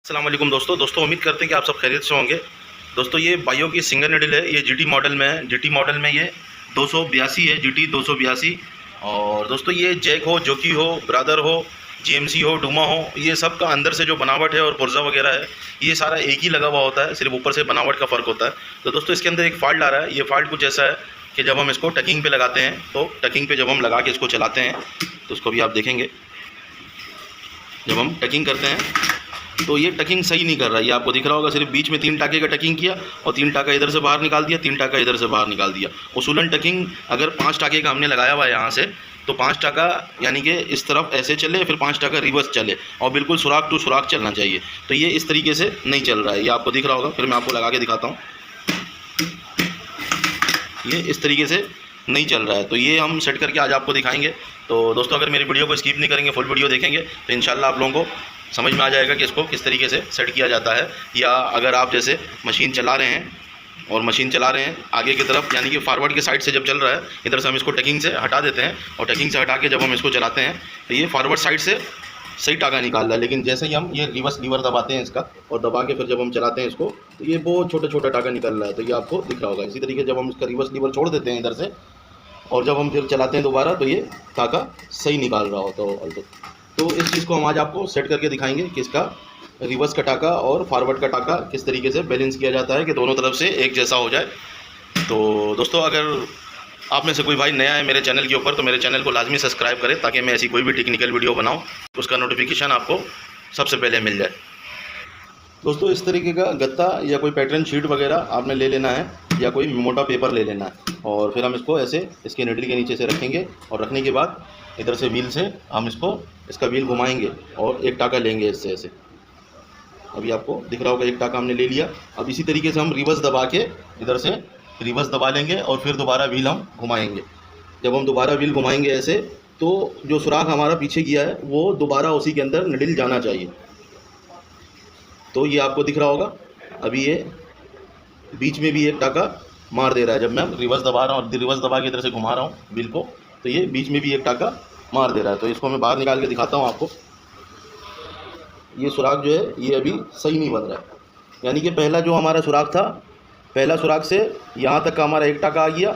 अस्सलाम वालेकुम दोस्तों उम्मीद करते हैं कि आप सब खैरियत से होंगे। दोस्तों ये बायो की सिंगल निडल है, ये जीटी मॉडल में है। जीटी मॉडल में ये 282 है, जीटी 282। और दोस्तों ये जैक हो, जोकी हो, ब्रादर हो, जीएमसी हो, डूमा हो, ये सब का अंदर से जो बनावट है और पुर्जा वगैरह है ये सारा एक ही लगा हुआ होता है, सिर्फ ऊपर से बनावट का फ़र्क होता है। तो दोस्तों इसके अंदर एक फ़ाल्ट आ रहा है। ये फ़ाल्ट कुछ ऐसा है कि जब हम इसको टकिंग पे लगाते हैं, तो टकिंग पे जब हम लगा के इसको चलाते हैं तो उसको भी आप देखेंगे, जब हम टकिंग करते हैं तो ये टकिंग सही नहीं कर रहा है। ये आपको दिख रहा होगा, सिर्फ बीच में 3 टाके का टकिंग किया और 3 टाका इधर से बाहर निकाल दिया, 3 टाका इधर से बाहर निकाल दिया। उसूलन टकिंग अगर 5 टाके का हमने लगाया हुआ है यहाँ से, तो 5 टाका यानी कि इस तरफ ऐसे चले, फिर 5 टाका रिवर्स चले और बिल्कुल सुराख टू सुराख चलना चाहिए। तो ये इस तरीके से नहीं चल रहा है, ये आपको दिख रहा होगा। फिर मैं आपको लगा के दिखाता हूँ, ये इस तरीके से नहीं चल रहा है। तो ये हम सेट करके आज आपको दिखाएंगे। तो दोस्तों अगर मेरी वीडियो को स्किप नहीं करेंगे, फुल वीडियो देखेंगे, तो इंशाल्लाह आप लोगों को समझ में आ जाएगा कि इसको किस तरीके से सेट किया जाता है। या अगर आप जैसे मशीन चला रहे हैं और मशीन चला रहे हैं आगे की तरफ, यानी कि फारवर्ड की साइड से जब चल रहा है, इधर से हम इसको टकिंग से हटा देते हैं और टकिंग से हटा के जब हम इसको चलाते हैं तो ये फारवर्ड साइड से सही टाका निकाल रहा है। लेकिन जैसे ही हम ये रिवर्स लीवर दबाते हैं इसका और दबा के फिर जब हम चलाते हैं इसको, तो ये बहुत छोटा छोटा टाका निकल रहा है। तो ये आपको दिख रहा होगा। इसी तरीके जब हम इसका रिवर्स लीवर छोड़ देते हैं इधर से और जब हम फिर चलाते हैं दोबारा, तो ये टाका सही निकाल रहा होता है। तो इस चीज़ को हम आज आपको सेट करके दिखाएंगे कि इसका रिवर्स का टाका और फॉरवर्ड का टाका किस तरीके से बैलेंस किया जाता है कि दोनों तरफ से एक जैसा हो जाए। तो दोस्तों अगर आप में से कोई भाई नया है मेरे चैनल के ऊपर, तो मेरे चैनल को लाजमी सब्सक्राइब करें ताकि मैं ऐसी कोई भी टेक्निकल वीडियो बनाऊं उसका नोटिफिकेशन आपको सबसे पहले मिल जाए। दोस्तों इस तरीके का गत्ता या कोई पैटर्न शीट वगैरह आपने ले लेना है या कोई मोटा पेपर ले लेना है और फिर हम इसको ऐसे इसके निडल के नीचे से रखेंगे और रखने के बाद इधर से व्हील से हम इसका व्हील घुमाएंगे और एक टाका लेंगे इससे ऐसे। अभी आपको दिख रहा होगा एक टाका हमने ले लिया। अब इसी तरीके से हम रिवर्स दबा के इधर से रिवर्स दबा लेंगे और फिर दोबारा व्हील हम घुमाएंगे। जब हम दोबारा व्हील घुमाएंगे ऐसे, तो जो सुराख हमारा पीछे किया है वो दोबारा उसी के अंदर निडल जाना चाहिए। तो ये आपको दिख रहा होगा। अभी ये बीच में भी एक टाका मार दे रहा है। जब मैं रिवर्स दबा रहा हूँ और रिवर्स दबा के इधर से घुमा रहा हूँ व्हील को, तो ये बीच में भी एक टाका मार दे रहा है। तो इसको मैं बाहर निकाल के दिखाता हूँ आपको। ये सुराख जो है ये अभी सही नहीं बन रहा है, यानी कि पहला जो हमारा सुराख था, पहला सुराख से यहाँ तक का हमारा एक टाका आ गया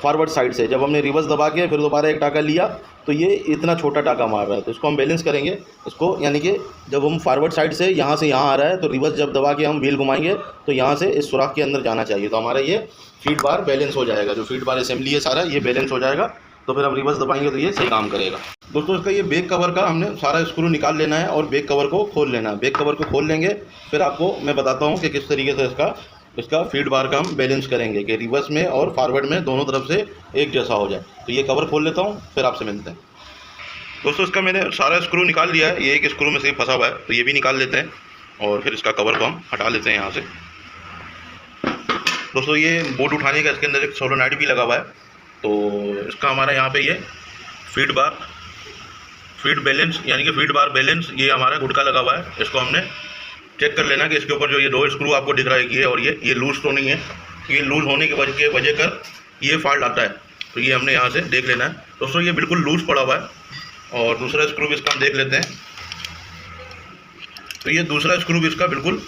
फॉरवर्ड साइड से। जब हमने रिवर्स दबा के फिर दोबारा एक टाका लिया तो ये इतना छोटा टाका मार रहा है। तो इसको हम बैलेंस करेंगे इसको, यानी कि जब हम फॉरवर्ड साइड से यहाँ आ रहा है तो रिवर्स जब दबा के हम व्हील घुमाएंगे तो यहाँ से इस सुराख के अंदर जाना चाहिए। तो हमारा ये फीड बार बैलेंस हो जाएगा। जो फीड बार असेंबली है सारा ये बैलेंस हो जाएगा। तो फिर हम रिवर्स दबाएंगे तो ये सही काम करेगा। दोस्तों इसका ये बैक कवर का हमने सारा स्क्रू निकाल लेना है और बैक कवर को खोल लेना है। बैक कवर को खोल लेंगे फिर आपको मैं बताता हूँ कि किस तरीके से इसका फीड बार का हम बैलेंस करेंगे कि रिवर्स में और फॉरवर्ड में दोनों तरफ से एक जैसा हो जाए। तो ये कवर खोल लेता हूँ फिर आपसे मिलते हैं। दोस्तों इसका मैंने सारा स्क्रू निकाल लिया है, ये एक स्क्रू में से फंसा हुआ है तो ये भी निकाल लेते हैं और फिर इसका कवर को हम हटा लेते हैं यहाँ से। दोस्तों ये बोट उठाने का इसके अंदर एक सोलोनाइट भी लगा हुआ है। तो इसका हमारा यहाँ पे ये फीड बैलेंस यानी कि फीड बार बैलेंस ये हमारा गुटका लगा हुआ है। इसको हमने चेक कर लेना कि इसके ऊपर जो ये 2 स्क्रू आपको दिख रहा है कि और ये लूज़ तो नहीं है। ये लूज़ होने के वजह कर ये फॉल्ट आता है। तो ये हमने यहाँ से देख लेना है। दोस्तों ये बिल्कुल लूज़ पड़ा हुआ है। और दूसरा स्क्रू भी इसका हम देख लेते हैं। तो ये दूसरा स्क्रू भी इसका बिल्कुल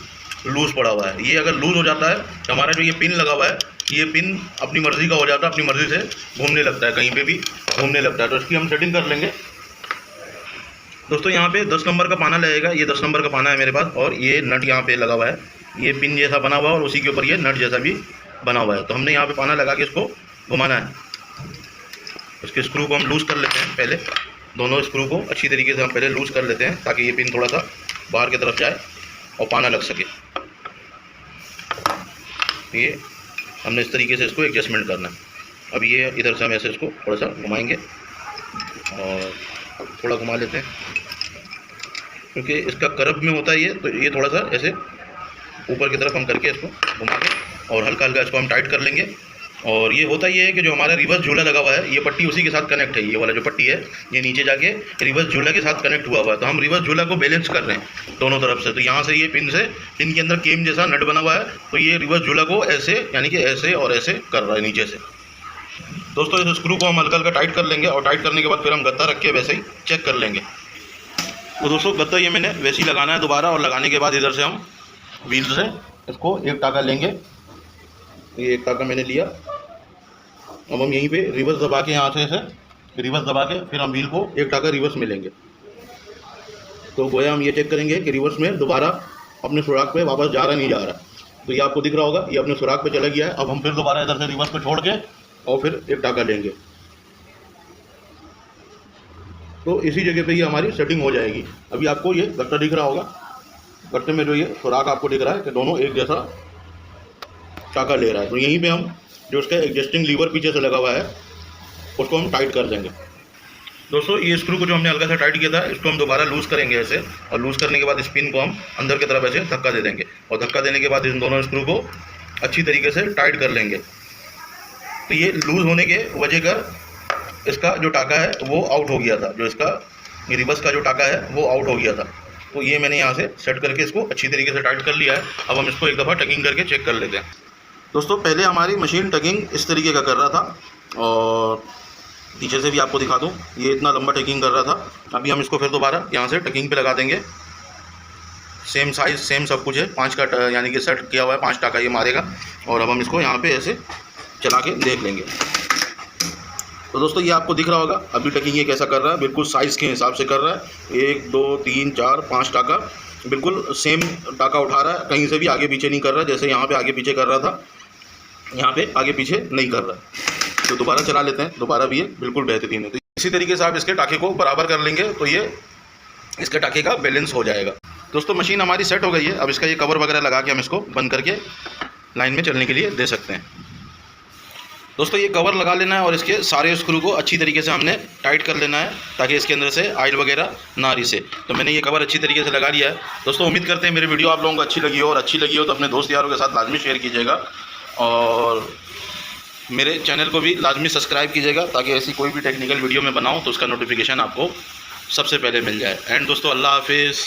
लूज़ पड़ा हुआ है। ये अगर लूज़ हो जाता है तो हमारा जो ये पिन लगा हुआ है ये पिन अपनी मर्ज़ी का हो जाता है, अपनी मर्ज़ी से घूमने लगता है, कहीं पे भी घूमने लगता है। तो इसकी हम सेटिंग कर लेंगे। दोस्तों यहाँ पे 10 नंबर का पाना लगेगा। ये 10 नंबर का पाना है मेरे पास और ये नट यहाँ पे लगा हुआ है। ये पिन जैसा बना हुआ है और उसी के ऊपर ये नट जैसा भी बना हुआ है। तो हमने यहाँ पे पाना लगा के इसको घुमाना है। उसके स्क्रू को हम लूज़ कर लेते हैं पहले। दोनों स्क्रू को अच्छी तरीके से हम पहले लूज़ कर लेते हैं ताकि ये पिन थोड़ा सा बाहर की तरफ जाए और पाना लग सके। ये हमने इस तरीके से इसको एडजस्टमेंट करना है। अब ये इधर से हम ऐसे इसको थोड़ा सा घुमाएंगे और थोड़ा घुमा लेते हैं क्योंकि इसका कर्व में होता है ये। तो ये थोड़ा सा ऐसे ऊपर की तरफ हम करके इसको घुमा के और हल्का हल्का इसको हम टाइट कर लेंगे। और ये होता ये है कि जो हमारा रिवर्स झूला लगा हुआ है ये पट्टी उसी के साथ कनेक्ट है। ये वाला जो पट्टी है ये नीचे जाके रिवर्स झूला के साथ कनेक्ट हुआ हुआ है। तो हम रिवर्स झूला को बैलेंस कर रहे हैं दोनों तरफ से। तो यहाँ से ये पिन के अंदर केम जैसा नट बना हुआ है। तो ये रिवर्स झूला को ऐसे यानी कि ऐसे और ऐसे कर रहा है नीचे से। दोस्तों इस स्क्रू को हम हल्का हल्का टाइट कर लेंगे और टाइट करने के बाद फिर हम गत्ता रख के वैसे ही चेक कर लेंगे। तो दोस्तों गत्ता ये मैंने वैसे ही लगाना है दोबारा, और लगाने के बाद इधर से हम व्हील से इसको एक टाका लेंगे। ये एक टाका मैंने लिया। अब हम यहीं पे रिवर्स दबा के यहाँ से ऐसे रिवर्स दबा के फिर हम व्हील को एक टाका रिवर्स में लेंगे। तो गोया हम ये चेक करेंगे कि रिवर्स में दोबारा अपने सुराख पे वापस जा रहा नहीं जा रहा। तो ये आपको दिख रहा होगा, ये अपने सुराख पे चला गया है। अब हम फिर दोबारा इधर से रिवर्स पे छोड़ के और फिर एक टाका लेंगे। तो इसी जगह पे ही हमारी सेटिंग हो जाएगी। अभी आपको ये गट्टा दिख रहा होगा, गट्टे में जो ये सुराख आपको दिख रहा है कि दोनों एक जैसा टाका ले रहा है। तो यहीं पे हम जो उसका एडजस्टिंग लीवर पीछे से लगा हुआ है उसको हम टाइट कर देंगे। दोस्तों ये स्क्रू को जो हमने हल्का सा टाइट किया था इसको हम दोबारा लूज़ करेंगे ऐसे, और लूज़ करने के बाद स्पिन को हम अंदर की तरफ ऐसे धक्का दे देंगे, और धक्का देने के बाद इन दोनों स्क्रू को अच्छी तरीके से टाइट कर लेंगे। तो ये लूज़ होने के वजह कर इसका जो टाका है वो आउट हो गया था, जो इसका रिवर्स का जो टाका है वो आउट हो गया था। तो ये मैंने यहाँ से सेट करके इसको अच्छी तरीके से टाइट कर लिया है। अब हम इसको एक दफ़ा टगिंग करके चेक कर लेते हैं। दोस्तों पहले हमारी मशीन टगिंग इस तरीके का कर रहा था, और पीछे से भी आपको दिखा दूँ ये इतना लंबा टगिंग कर रहा था। अभी हम इसको फिर दोबारा यहाँ से टगिंग पे लगा देंगे। सेम साइज़ सेम सब कुछ है, 5 का यानी कि सेट किया हुआ है, 5 टाका ये मारेगा। और अब हम इसको यहाँ पे ऐसे चला के देख लेंगे। तो दोस्तों ये आपको दिख रहा होगा अभी टगिंग ये कैसा कर रहा है, बिल्कुल साइज़ के हिसाब से कर रहा है। 1 2 3 4 5 टाका बिल्कुल सेम टाका उठा रहा है, कहीं से भी आगे पीछे नहीं कर रहा। जैसे यहाँ पे आगे पीछे कर रहा था, यहाँ पे आगे पीछे नहीं कर रहा है। तो दोबारा चला लेते हैं, दोबारा भी ये बिल्कुल बेहतरीन है। तो इसी तरीके से आप इसके टाके को बराबर कर लेंगे तो ये इसके टाके का बैलेंस हो जाएगा। दोस्तों मशीन हमारी सेट हो गई है। अब इसका ये कवर वगैरह लगा के हम इसको बंद करके लाइन में चलने के लिए दे सकते हैं। दोस्तों ये कवर लगा लेना है और इसके सारे स्क्रू को अच्छी तरीके से हमने टाइट कर लेना है ताकि इसके अंदर से ऑयल वगैरह ना रिसे। तो मैंने ये कवर अच्छी तरीके से लगा लिया है। दोस्तों उम्मीद करते हैं मेरी वीडियो आप लोगों को अच्छी लगी हो, और अच्छी लगी हो तो अपने दोस्त यारों के साथ लाजमी शेयर कीजिएगा, और मेरे चैनल को भी लाजमी सब्सक्राइब कीजिएगा ताकि ऐसी कोई भी टेक्निकल वीडियो में बनाऊँ तो उसका नोटिफिकेशन आपको सबसे पहले मिल जाए। एंड दोस्तों अल्लाह हाफिज़।